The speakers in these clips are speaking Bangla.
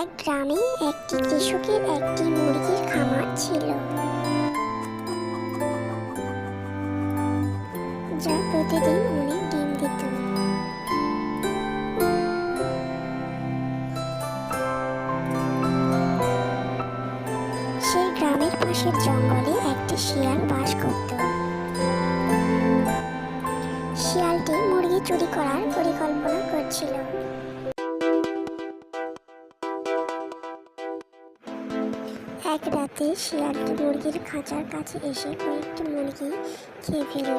এক গ্রামে একটি কৃষকের একটি মুরগির খামার ছিল, যা প্রতিদিন অনেক ডিম দিত। সেই গ্রামের পাশের জঙ্গলে একটি শিয়াল বাস করত। শিয়ালটি মুরগি চুরি করার পরিকল্পনা করছিল। এক রাতে শিয়ালটি মুরগির খাঁচার কাছে এসে কয়েকটি মুরগি খেয়ে ফেলল।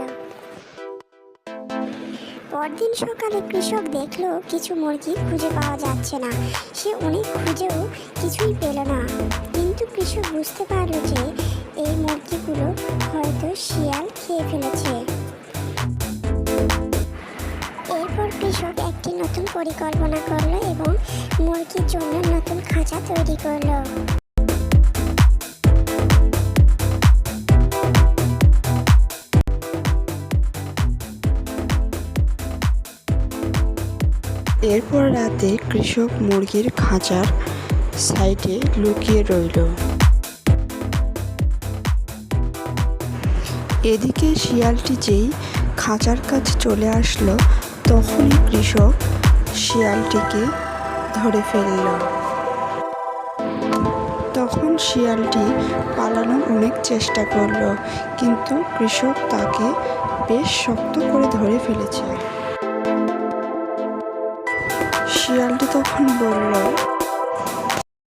পরদিন সকালে কৃষক দেখলো কিছু মুরগি খুঁজে পাওয়া যাচ্ছে না। সে অনেক খুঁজেও কিছুই পেল না। কিন্তু কৃষক বুঝতে পারল যে এই মুরগিগুলো হয়তো শিয়াল খেয়ে ফেলেছে। এরপর কৃষক একটি নতুন পরিকল্পনা করলো এবং মুরগির জন্য নতুন খাঁচা তৈরি করলো। এরপর রাতে কৃষক মুরগির খাঁচার সাইডে লুকিয়ে রইল। এদিকে শিয়ালটি যেই খাঁচার কাছে চলে আসলো, তখনই কৃষক শিয়ালটিকে ধরে ফেলল। তখন শিয়ালটি পালানোর অনেক চেষ্টা করলো, কিন্তু কৃষক তাকে বেশ শক্ত করে ধরে ফেলেছে। শিয়ালটি তখন বলল,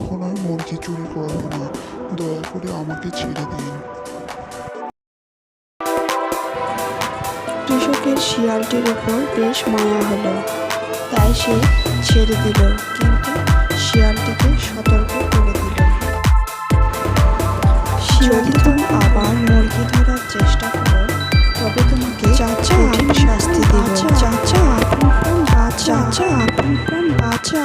এখন আমি মুরগি চুরি করব না, দয়া করে আমাকে ছেড়ে দিন। কৃষকের শিয়ালটির উপর বেশ মায়া হলো, তাই সে ছেড়ে দিল, কিন্তু শিয়ালটিকে সতর্ক করে দিল। যদি তুমি আবার মুরগি ধরার চেষ্টা করো, তবে তোমাকে কঠিন শাস্তি দিব। চাচা আপন প্রাণ বাঁচা।